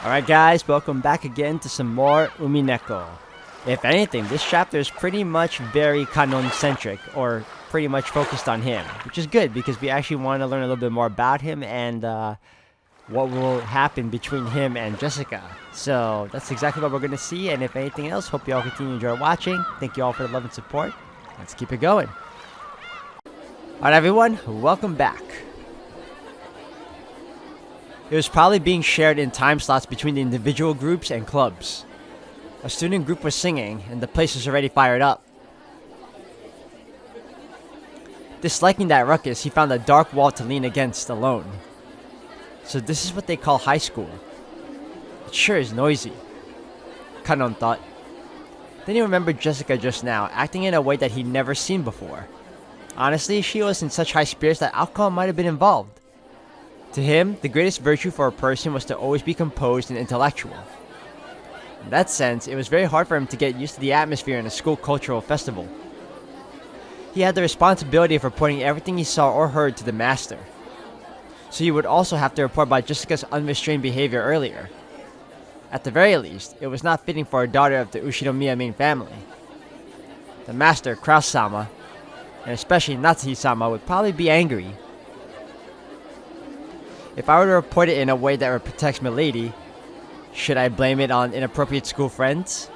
Alright guys, welcome back again to some more Umineko. If anything, this chapter is pretty much very Kanon-centric, or pretty much focused on him, which is good because we actually want to learn a little bit more about him and what will happen between him and Jessica. So that's exactly what we're going to see, and if anything else, hope you all continue to enjoy watching. Thank you all for the love and support. Let's keep it going. Alright everyone, welcome back. It was probably being shared in time slots between the individual groups and clubs. A student group was singing, and the place was already fired up. Disliking that ruckus, he found a dark wall to lean against alone. So this is what they call high school. It sure is noisy, Kanon thought. Then he remembered Jessica just now, acting in a way that he'd never seen before. Honestly, she was in such high spirits that alcohol might have been involved. To him, the greatest virtue for a person was to always be composed and intellectual. In that sense, it was very hard for him to get used to the atmosphere in a school cultural festival. He had the responsibility of reporting everything he saw or heard to the master. So he would also have to report about Jessica's unrestrained behavior earlier. At the very least, it was not fitting for a daughter of the Ushinomiya main family. The master, Kraus-sama, and especially Natsuhi-sama, would probably be angry. If I were to report it in a way that protects Milady, should I blame it on inappropriate school friends?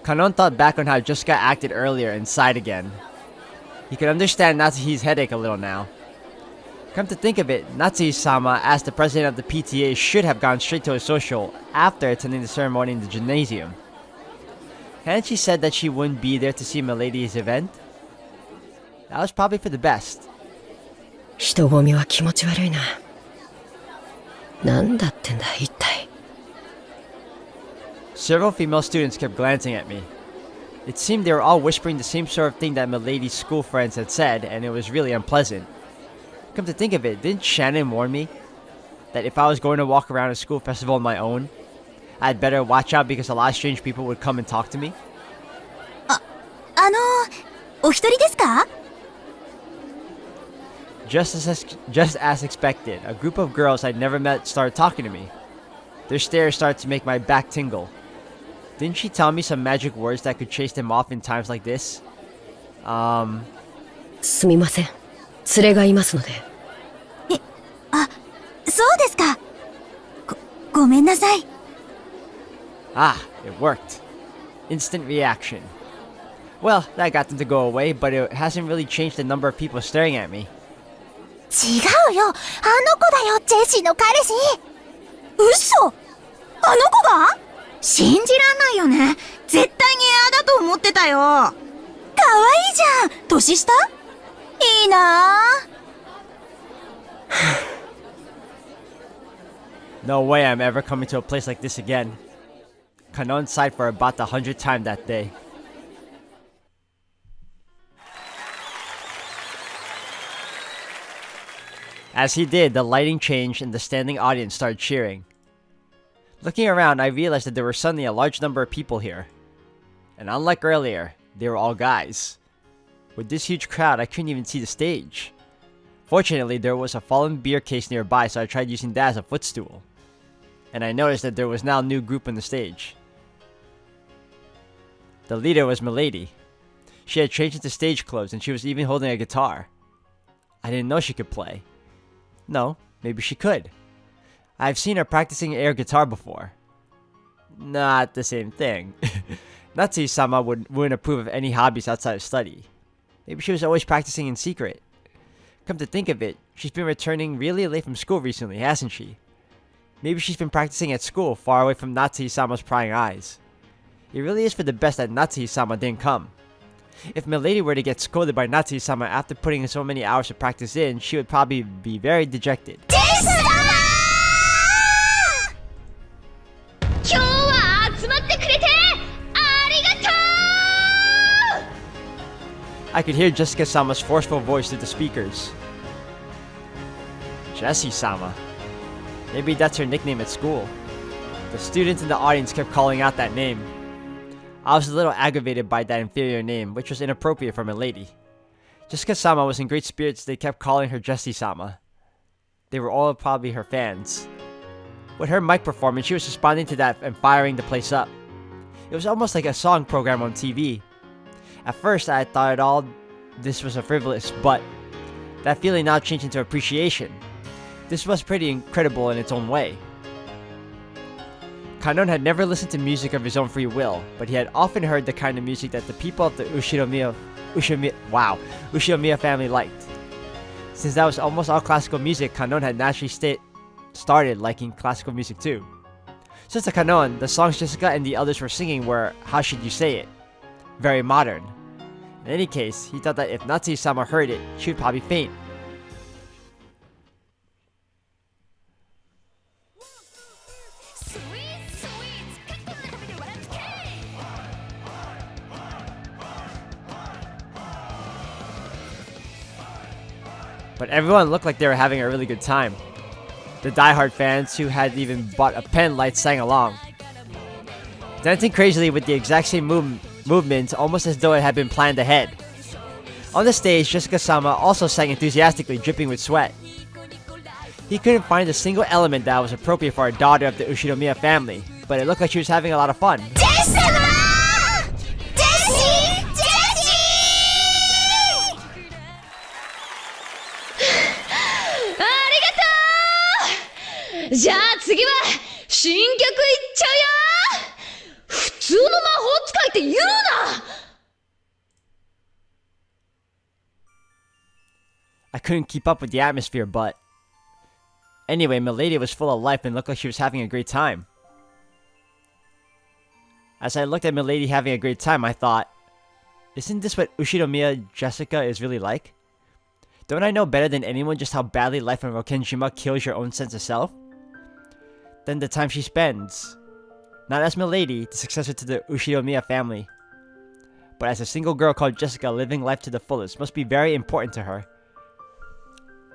Kanon thought back on how Jessica acted earlier and sighed again. He could understand Natsuhi's headache a little now. Come to think of it, Natsuhi-sama asked the president of the PTA should have gone straight to a social after attending the ceremony in the gymnasium. Hadn't she said that she wouldn't be there to see Milady's event? That was probably for the best. Several female students kept glancing at me. It seemed they were all whispering the same sort of thing that Milady's school friends had said, and it was really unpleasant. Come to think of it, didn't Shannon warn me that if I was going to walk around a school festival on my own, I'd better watch out because a lot of strange people would come and talk to me? Just as expected, a group of girls I'd never met started talking to me. Their stares started to make my back tingle. Didn't she tell me some magic words that could chase them off in times like this? Ah, it worked. Instant reaction. Well, that got them to go away, but it hasn't really changed the number of people staring at me. No way I'm ever coming to a place like this again. Kanon sighed for about the 100th time that day. As he did, the lighting changed and the standing audience started cheering. Looking around, I realized that there were suddenly a large number of people here. And unlike earlier, they were all guys. With this huge crowd, I couldn't even see the stage. Fortunately, there was a fallen beer case nearby, so I tried using that as a footstool. And I noticed that there was now a new group on the stage. The leader was Milady. She had changed into stage clothes and she was even holding a guitar. I didn't know she could play. No, maybe she could. I've seen her practicing air guitar before. Not the same thing. Natsuhi-sama wouldn't approve of any hobbies outside of study. Maybe she was always practicing in secret. Come to think of it, she's been returning really late from school recently, hasn't she? Maybe she's been practicing at school, far away from Natsuhi-sama's prying eyes. It really is for the best that Natsuhi-sama didn't come. If Milady were to get scolded by Natsuhi-sama after putting so many hours of practice in, she would probably be very dejected. I could hear Jessica-sama's forceful voice through the speakers. Jessie-sama. Maybe that's her nickname at school. The students in the audience kept calling out that name. I was a little aggravated by that inferior name, which was inappropriate for Milady. Jessica-sama was in great spirits. They kept calling her Jessie-sama. They were all probably her fans. With her mic performance, she was responding to that and firing the place up. It was almost like a song program on TV. At first, I thought all this was a frivolous, but that feeling now changed into appreciation. This was pretty incredible in its own way. Kanon had never listened to music of his own free will, but he had often heard the kind of music that the people of the Ushinomiya family liked. Since that was almost all classical music, Kanon had naturally started liking classical music too. Since the Kanon, the songs Jessica and the others were singing were, how should you say it, very modern. In any case, he thought that if Natsuki-sama heard it, she would probably faint. But everyone looked like they were having a really good time. The diehard fans who had even bought a pen light sang along, dancing crazily with the exact same movements, almost as though it had been planned ahead. On the stage, Jessica-sama also sang enthusiastically, dripping with sweat. He couldn't find a single element that was appropriate for a daughter of the Ushinomiya family, but it looked like she was having a lot of fun. I couldn't keep up with the atmosphere, but anyway, Milady was full of life and looked like she was having a great time. As I looked at Milady having a great time, I thought, isn't this what Ushinomiya Jessica is really like? Don't I know better than anyone just how badly life in Rokkenjima kills your own sense of self? Then the time she spends, not as Milady, the successor to the Ushinomiya family, but as a single girl called Jessica living life to the fullest, must be very important to her.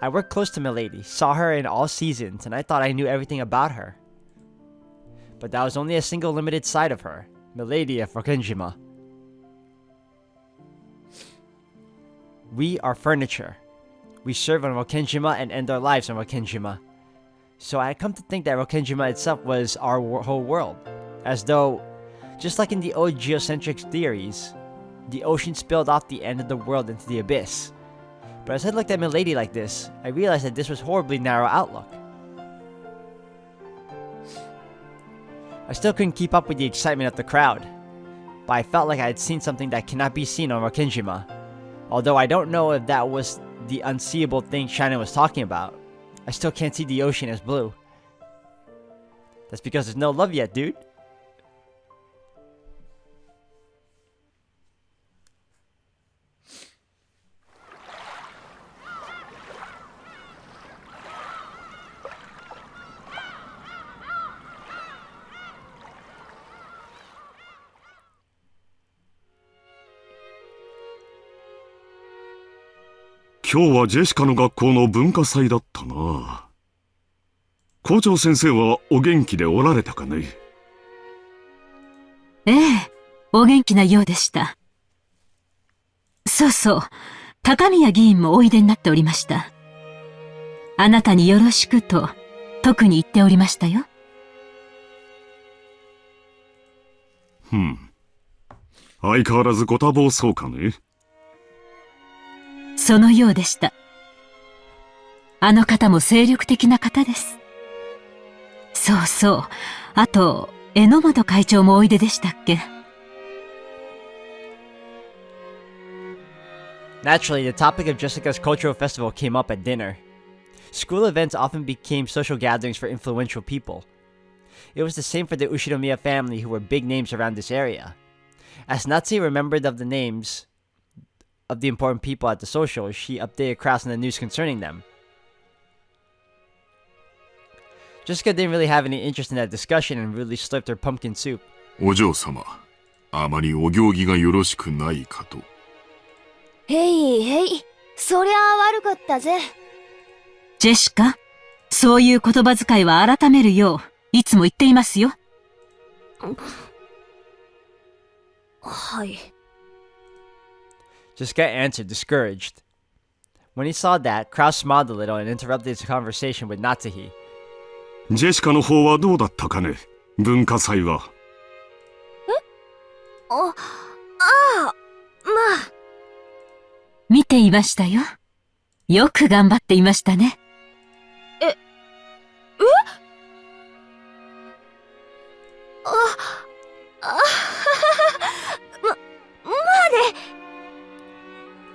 I worked close to Milady, saw her in all seasons, and I thought I knew everything about her. But that was only a single limited side of her, Milady of Rokkenjima. We are furniture. We serve on Rokkenjima and end our lives on Rokkenjima. So I had come to think that Rokkenjima itself was our whole world. As though, just like in the old geocentric theories, the ocean spilled off the end of the world into the abyss. But as I looked at Milady like this, I realized that this was horribly narrow outlook. I still couldn't keep up with the excitement of the crowd, but I felt like I had seen something that cannot be seen on Rokkenjima. Although I don't know if that was the unseeable thing Shannon was talking about, I still can't see the ocean as blue. That's because there's no love yet, dude.今日はジェシカの学校の文化祭だったな。校長先生はお元気でおられたかね。ええ、お元気なようでした。そうそう、高宮議員もおいでになっておりました。あなたによろしくと特に言っておりましたよ。相変わらずご多忙そうかね。そのようでした。あの方も精力的な方です。そうそう。あと、榎本会長もおいででしたっけ。Naturally, the topic of Jessica's cultural festival came up at dinner. School events often became social gatherings for influential people. It was the same for the Ushinomiya family, who were big names around this area. As Natsuki remembered of the names of the important people at the social, she updated crowds on the news concerning them. Jessica didn't really have any interest in that discussion and really slurped her pumpkin soup. お嬢様、あまりお行儀がよろしくないかと。へいへい、そりゃあ悪かったぜ。ジェシカ、そういう言葉遣いは改めるよう、いつも言っていますよ。はい。Jessica answered, discouraged. When he saw that, Kraus smiled a little and interrupted his conversation with Natsuhi. ジェシカの方はどうだったかね、文化祭は。あ、ああ、まあ。見ていましたよ。よく頑張っていましたね。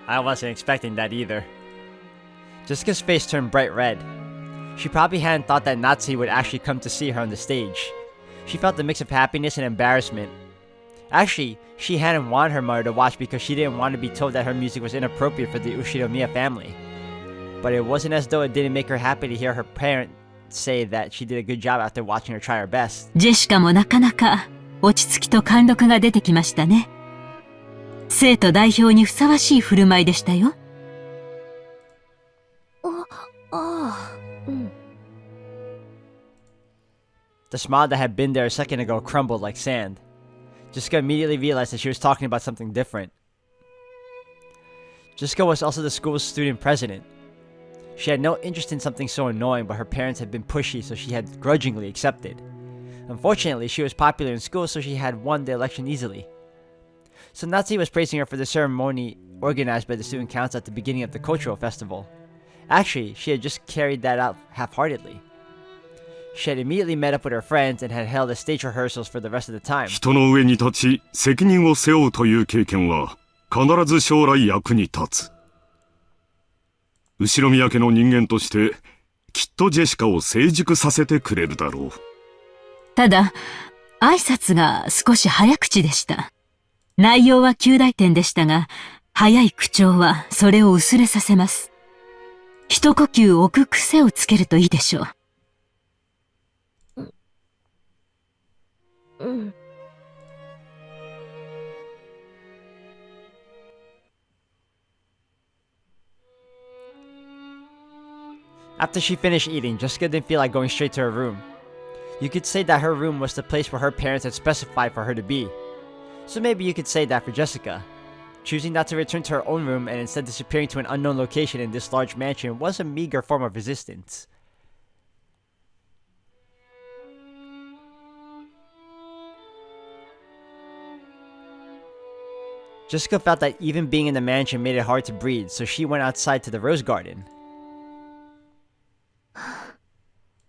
I wasn't expecting that either. Jessica's face turned bright red. She probably hadn't thought that Natsuhi would actually come to see her on the stage. She felt a mix of happiness and embarrassment. Actually, she hadn't wanted her mother to watch because she didn't want to be told that her music was inappropriate for the Ushinomiya family. But it wasn't as though it didn't make her happy to hear her parents say that she did a good job after watching her try her best. ジェシカもなかなか落ち着きと貫禄が出てきましたね。生徒代表にふさわしい振る舞いでしたよ。The smile that had been there a second ago crumbled like sand. Jessica immediately realized that she was talking about something different. Jessica was also the school's student president. She had no interest in something so annoying, but her parents had been pushy, so she had grudgingly accepted. Unfortunately, she was popular in school, so she had won the election easily. So Natsuhi was praising her for the ceremony organized by the student council at the beginning of the cultural festival. Actually, she had just carried that out half-heartedly. She had immediately met up with her friends and had held a stage rehearsals for the rest of the time. 人の上に立ち責任を背負うという経験は必ず将来役に立つ。後宮家の人間としてきっとジェシカを成熟させてくれるだろう。ただ、挨拶が少し早口でした。内容は及第点でしたが、早い口調はそれを薄れさせます。一呼吸置く癖をつけるといいでしょう。After she finished eating, Jessica didn't feel like going straight to her room. You could say that her room was the place where her parents had specified for her to be. So maybe you could say that for Jessica. Choosing not to return to her own room and instead disappearing to an unknown location in this large mansion was a meager form of resistance. Jessica felt that even being in the mansion made it hard to breathe, so she went outside to the rose garden.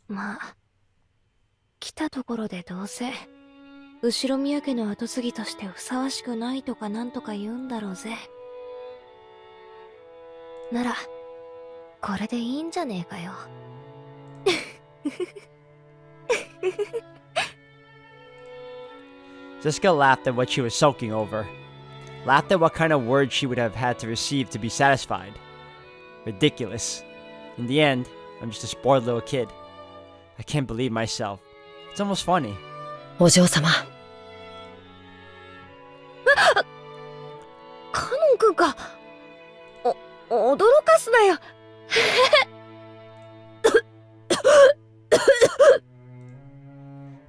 まあ、来たところでどうせ後宮家の跡継ぎとしてふさわしくないとかなんとか言うんだろうぜ。ならこれでいいんじゃねえかよ。Jessica laughed at what she was sulking over. Laughed at what kind of words she would have had to receive to be satisfied. Ridiculous. In the end, I'm just a spoiled little kid. I can't believe myself. It's almost funny. お嬢様。カノン君か。驚かすなよ。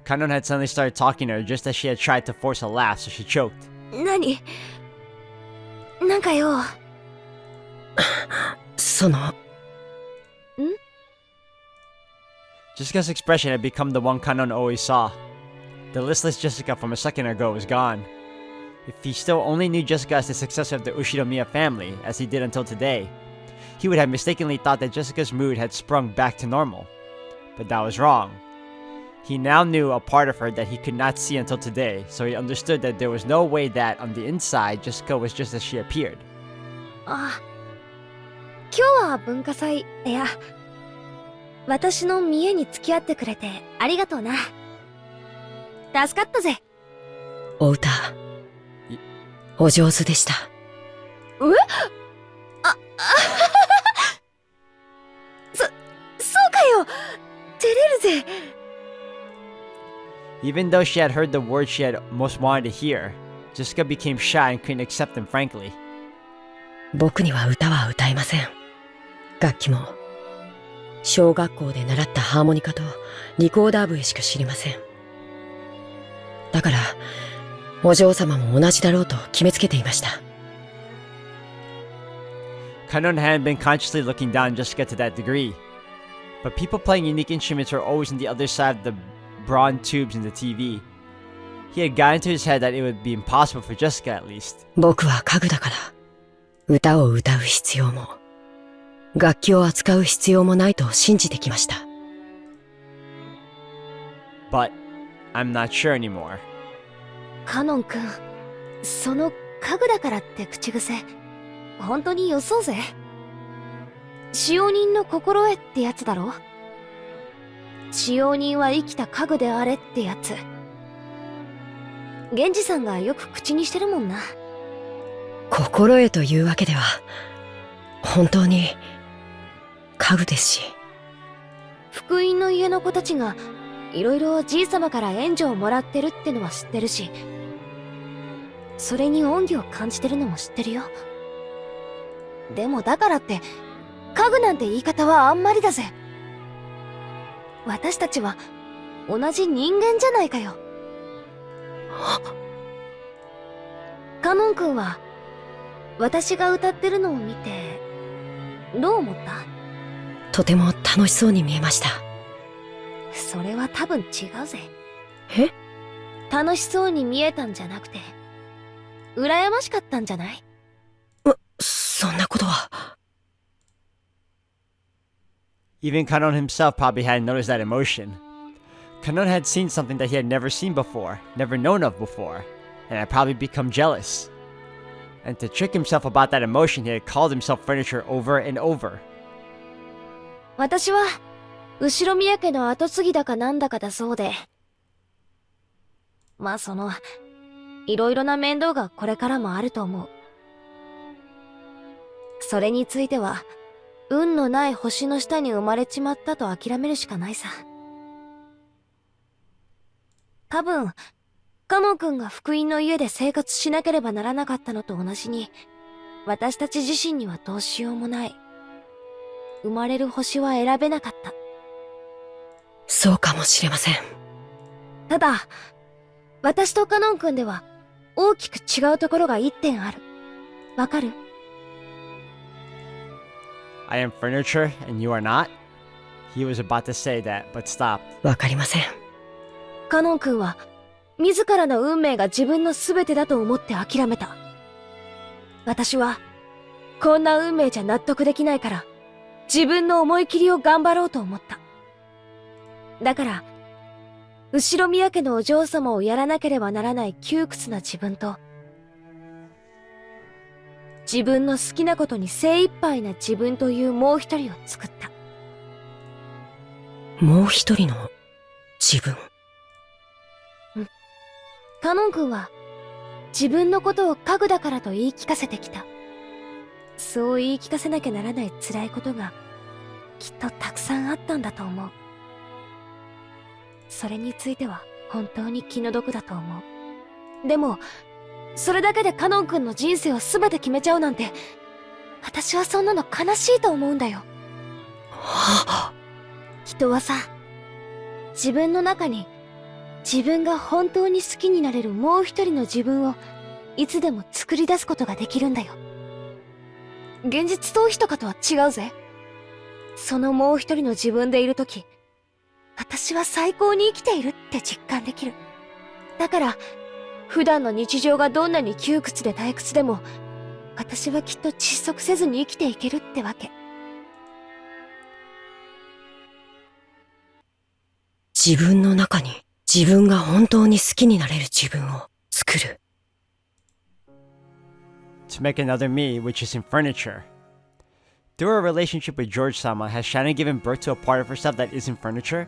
Kanon had suddenly started talking to her just as she had tried to force a laugh, so she choked. 何？なんかよ。その。Jessica's expression had become the one Kanon always saw. The listless Jessica from a second ago was gone. If he still only knew Jessica as the successor of the Ushinomiya family, as he did until today, he would have mistakenly thought that Jessica's mood had sprung back to normal. But that was wrong. He now knew a part of her that he could not see until today, so he understood that there was no way that, on the inside, Jessica was just as she appeared. あ、今日は文化祭、いや、私の見栄に付き合ってくれてありがとうな。助かったぜ。お歌、お上手でした。そうかよ。照れるぜ。Even though she had heard the words she had most wanted to hear, Jessica became shy and couldn't accept them frankly. 僕には歌は歌えません。楽器も小学校で習ったハーモニカとリコーダー笛しか知りません。だからお嬢様も同じだろうと決めつけていました。Kanon hadn't been consciously looking down just to get to that degree. But people playing unique instruments were always on the other side of the bronze tubes in the TV. He had got into his head that it would be impossible for Jessica at least. 僕は家具だから、歌を歌う必要も、楽器を扱う必要もないと信じてきました。But I'm not sure anymore. カノン君、その家具だからって口癖、本当に予想ぜ。使用人の心得ってやつだろ。使用人は生きた家具であれってやつ。源氏さんがよく口にしてるもんな。心得というわけでは、本当に家具ですし。福音の家の子たちがいろいろじいさまから援助をもらってるってのは知ってるし、それに恩義を感じてるのも知ってるよ。でもだからって家具なんて言い方はあんまりだぜ。私たちは同じ人間じゃないかよ。カノン君は私が歌ってるのを見てどう思った？とても楽しそうに見えました。それは多分違うぜ。え？楽しそうに見えたんじゃなくて羨ましかったんじゃない？そんなことは。Even Kanon himself probably hadn't noticed that emotion. Kanon had seen something that he had never seen before, never known of before, and had probably become jealous. And to trick himself about that emotion, he had called himself furniture over and over. 私は後ろ宮家の跡継ぎだかなんだかだそうで、まあいろいろな面倒がこれからもあると思う。それについては運のない星の下に生まれちまったと諦めるしかないさ。多分カノン君が福音の家で生活しなければならなかったのと同じに、私たち自身にはどうしようもない。生まれる星は選べなかった。そうかもしれません。ただ私とカノン君では大きく違うところが一点ある。わかる？ I am furniture and you are not? He was about to say that, but stopped. わかりません。カノン君は自らの運命が自分の全てだと思って諦めた。私はこんな運命じゃ納得できないから自分の思い切りを頑張ろうと思った。だから後宮家のお嬢様をやらなければならない窮屈な自分と、自分の好きなことに精一杯な自分というもう一人を作った。もう一人の自分。カノン君は自分のことを家具だからと言い聞かせてきた。そう言い聞かせなきゃならない辛いことがきっとたくさんあったんだと思う。それについては本当に気の毒だと思う。でもそれだけでカノン君の人生を全て決めちゃうなんて、私はそんなの悲しいと思うんだよ。人はさ、自分の中に自分が本当に好きになれるもう一人の自分をいつでも作り出すことができるんだよ。現実逃避とかとは違うぜ。そのもう一人の自分でいるとき、私は最高に生きているって実感できる。だから普段の日常がどんなに窮屈で退屈でも、私はきっと窒息せずに生きていけるってわけ。自分の中に自分が本当に好きになれる自分を作る。To make another me, which is in furniture. Through her relationship with George-sama, has Shannon given birth to a part of herself that isn't furniture?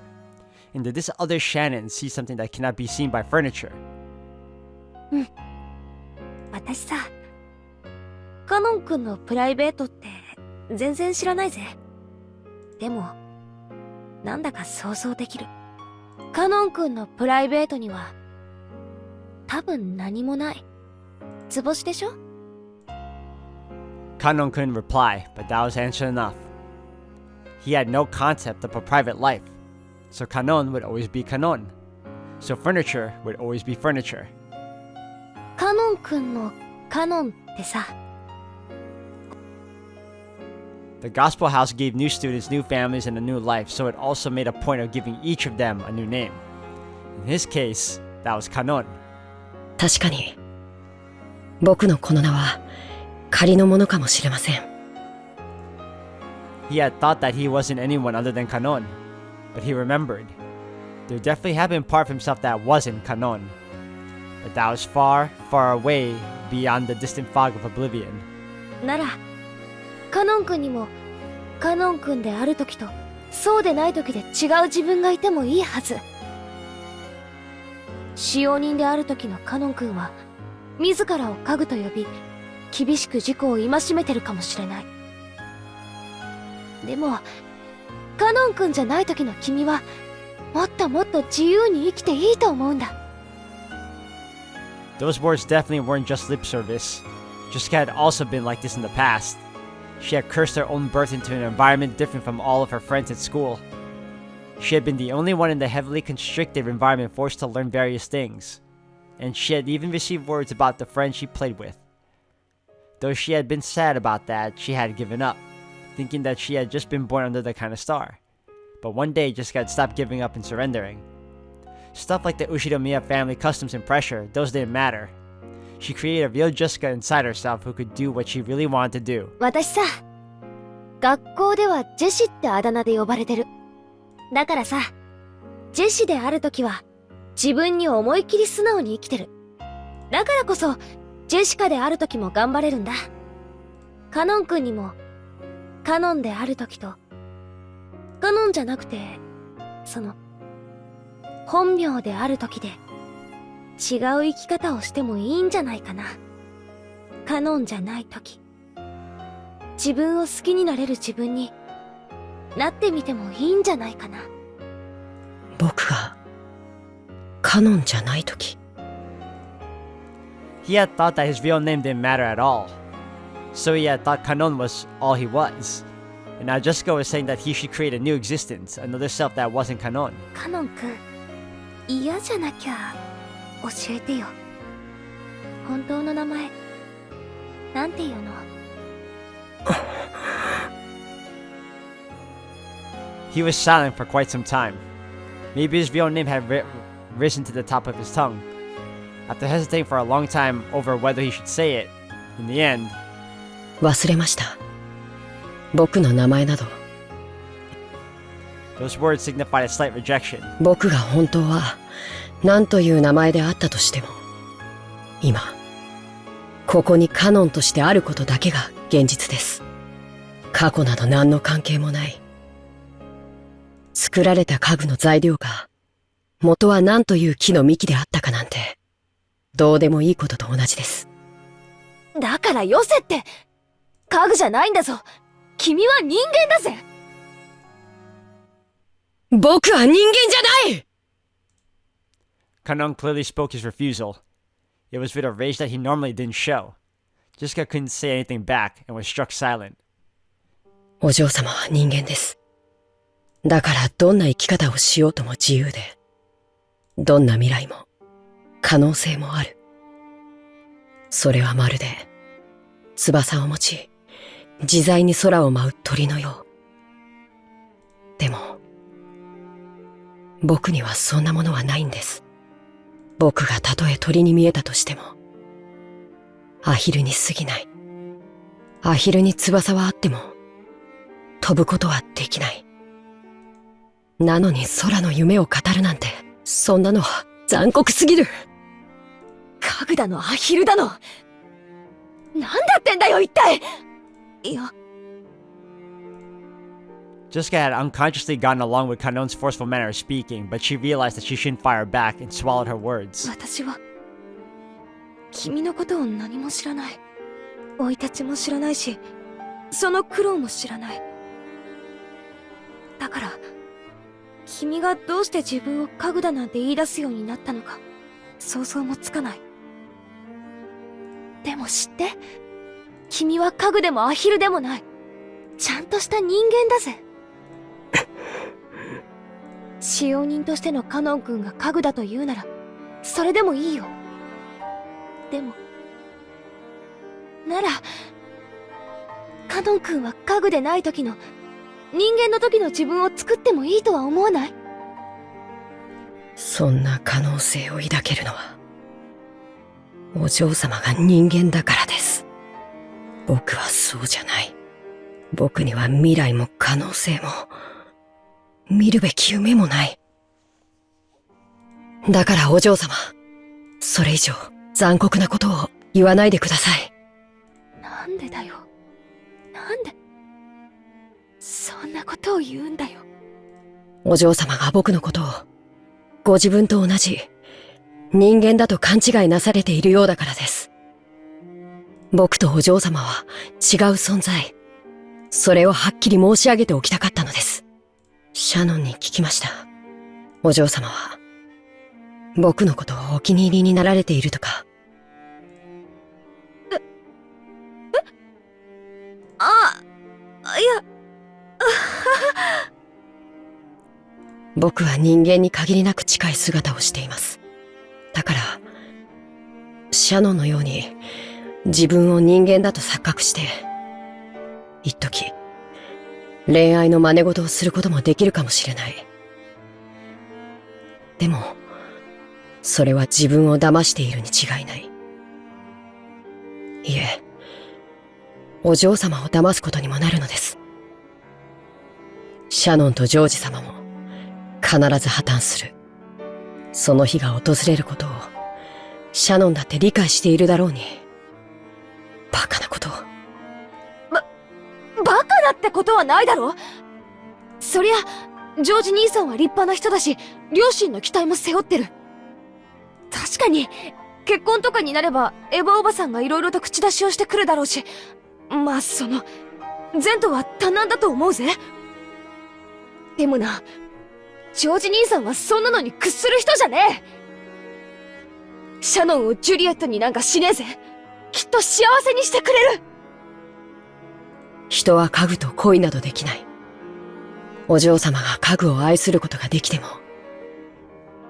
And did this other Shannon see something that cannot be seen by furniture? 私さ、カノン君のプライベートって全然知らないぜ。でもなんだか想像できる。カノン君のプライベートには多分何もない。図星でしょ？ Kanon couldn't reply, but that was answer enough. He had no concept of a private life, so Kanon would always be Kanon. So furniture would always be furniture. カノン君のカノンってさ、The gospel house gave new students new families and a new life, so it also made a point of giving each of them a new name. In his case, that was Kanon. 確かに、僕のこの名は仮のものかもしれません。He had thought that he wasn't anyone other than Kanon, but he remembered. There definitely had been part of himself that wasn't Kanon, but that was far, far away beyond the distant fog of oblivion. ならカノン君にもカノン君である時とそうでない時で違う自分がいてもいいはず。使用人である時のカノン君は自らを家具と呼び厳しく自己を戒めてるかもしれない。でもカノン君じゃない時の君はもっともっと自由に生きていいと思うんだ。Those words definitely weren't just lip service. Jessica had also been like this in the past. She had cursed her own birth into an environment different from all of her friends at school. She had been the only one in the heavily constricted environment forced to learn various things. And she had even received words about the friends she played with. Though she had been sad about that, she had given up, thinking that she had just been born under the kind of star. But one day, Jessica had stopped giving up and surrendering. Stuff like the Ushinomiya family customs and pressure, those didn't matter. She created a real Jessica inside herself who could do what she really wanted to do. 私さ、学校ではジェシってあだ名で呼ばれてる。だからさ、ジェシであるときは自分に思い切り素直に生きてる。だからこそジェシカであるときも頑張れるんだ。カノン君にもカノンであるときとカノンじゃなくて本名であるときで違う生き方をしてもいいんじゃないかな。カノンじゃないとき、自分を好きになれる自分になってみてもいいんじゃないかな。僕がカノンじゃないとき。He had thought that his real name didn't matter at all. So he had thought Kanon was all he was. And now Jessica was saying that he should create a new existence, another self that wasn't Kanon. カノン君、嫌じゃなきゃ教えてよ。本当の名前なんていうの？He was silent for quite some time. Maybe his real name had risen to the top of his tongue. After hesitating for a long time over whether he should say it, in the end, 忘れました。僕の名前など。those words signified a slight rejection. 僕が本当は何という名前であったとしても、今ここにカノンとしてあることだけが現実です。過去など何の関係もない。作られた家具の材料が元は何という木の幹であったかなんてどうでもいいことと同じです。だからよせって。家具じゃないんだぞ。君は人間だぜ。僕は人間じゃない。 Kanon clearly spoke his refusal. It was with a rage that he normally didn't show. Jessica couldn't say anything back and was struck silent. お嬢様は人間です。だからどんな生き方をしようとも自由で、どんな未来も可能性もある。それはまるで翼を持ち自在に空を舞う鳥のよう。でも僕にはそんなものはないんです。僕がたとえ鳥に見えたとしてもアヒルに過ぎない。アヒルに翼はあっても飛ぶことはできない。なのに空の夢を語るなんて、そんなのは残酷すぎる。家具だのアヒルだの。なんだってんだよ一体。いや。Jessica had unconsciously gotten along with Kanon's forceful manner of speaking, but she realized that she shouldn't fire back and swallowed her words. 私は君のことを何も知らない。生い立ちも知らないし、その苦労も知らない。だから君がどうして自分を家具だなんて言い出すようになったのか想像もつかない。でも知って、君は家具でもアヒルでもない。ちゃんとした人間だぜ。使用人としてのカノン君が家具だと言うならそれでもいいよ。でもならカノン君は家具でない時の、人間の時の自分を作ってもいいとは思わない？そんな可能性を抱けるのは、お嬢様が人間だからです。僕はそうじゃない。僕には未来も可能性も、見るべき夢もない。だからお嬢様、それ以上残酷なことを言わないでください。なんでだよ。なんで、そんなことを言うんだよ。お嬢様が僕のことを、ご自分と同じ人間だと勘違いなされているようだからです。僕とお嬢様は違う存在。それをはっきり申し上げておきたかったのです。シャノンに聞きました。お嬢様は、僕のことをお気に入りになられているとか。いや、僕は人間に限りなく近い姿をしています。だから、シャノンのように自分を人間だと錯覚して、一時、恋愛の真似事をすることもできるかもしれない。でも、それは自分を騙しているに違いない。いえ、お嬢様を騙すことにもなるのです。シャノンとジョージ様も必ず破綻する。その日が訪れることをシャノンだって理解しているだろうに。バカなことを。バカなってことはないだろ。そりゃ、ジョージ兄さんは立派な人だし、両親の期待も背負ってる。確かに、結婚とかになれば、エヴァおばさんが色々と口出しをしてくるだろうし、まあ前途は多難だと思うぜ。でもな、ジョージ兄さんはそんなのに屈する人じゃねえ。シャノンをジュリエットになんかしねえぜ。きっと幸せにしてくれる。人は家具と恋などできない。お嬢様が家具を愛することができても、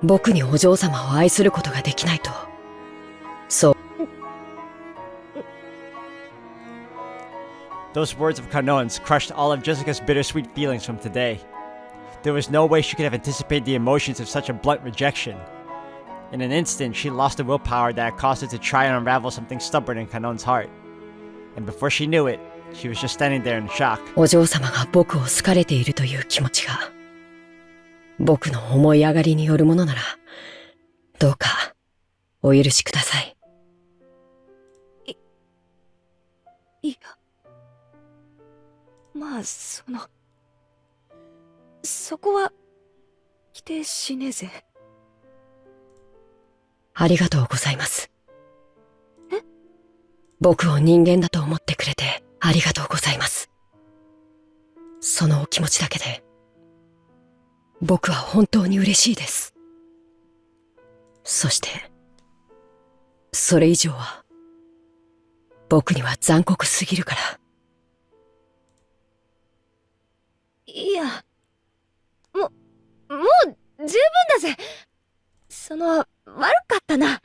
僕にお嬢様を愛することができないと、そう。Those words of Kanon's crushed all of Jessica's bittersweet feelings from today. There was no way she could have anticipated the emotions of such a blunt rejection. In an instant, she lost the willpower that had caused her to try and unravel something stubborn in Kanon's heart. And before she knew it, she was just standing there in shock. お嬢様が僕を好かれているという気持ちが、僕の思い上がりによるものなら、どうかお許しください。いや。まあ、そこは、否定しねえぜ。ありがとうございます。え？僕を人間だと思ってくれてありがとうございます。そのお気持ちだけで、僕は本当に嬉しいです。そして、それ以上は、僕には残酷すぎるから。いや、もう十分だぜ。悪かったな。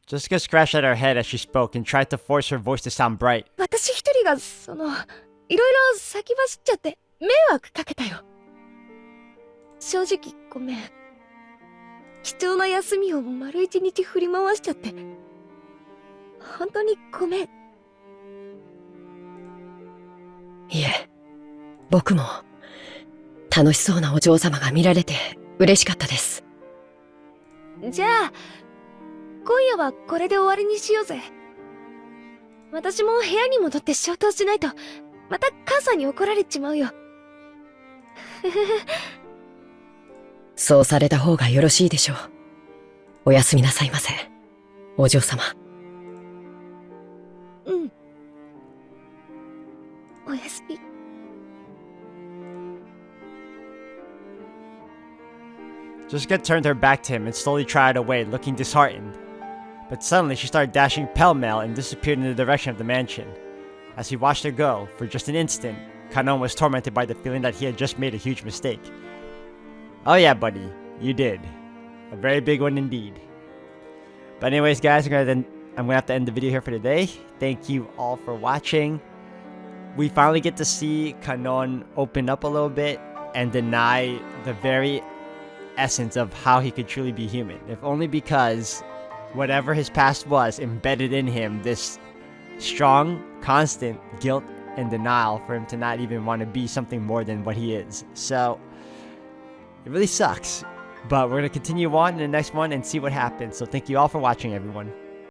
Jessica scratched at her head as she spoke and tried to force her voice to sound bright. 私一人がいろいろ先走っちゃって迷惑かけたよ。正直ごめん。貴重な休みを丸一日振り回しちゃって。本当にごめん。いえ、僕も楽しそうなお嬢様が見られて嬉しかったです。じゃあ、今夜はこれで終わりにしようぜ。私も部屋に戻って消灯しないと、また母さんに怒られちまうよ。そうされた方がよろしいでしょう。おやすみなさいませ、お嬢様。うん。おやすみ。Jessica turned her back to him and slowly trotted away, looking disheartened. But suddenly she started dashing pell-mell and disappeared in the direction of the mansion. As he watched her go, for just an instant, Kanon was tormented by the feeling that he had just made a huge mistake. Oh yeah, buddy, you did. A very big one indeed. But anyways, guys, I'm gonna I'm gonna have to end the video here for today. Thank you all for watching. We finally get to see Kanon open up a little bit and deny the very essence of how he could truly be human. If only because whatever his past was embedded in him this strong, constant guilt and denial for him to not even want to be something more than what he is. So it really sucks. But we're going to continue on in the next one and see what happens. So thank you all for watching, everyone.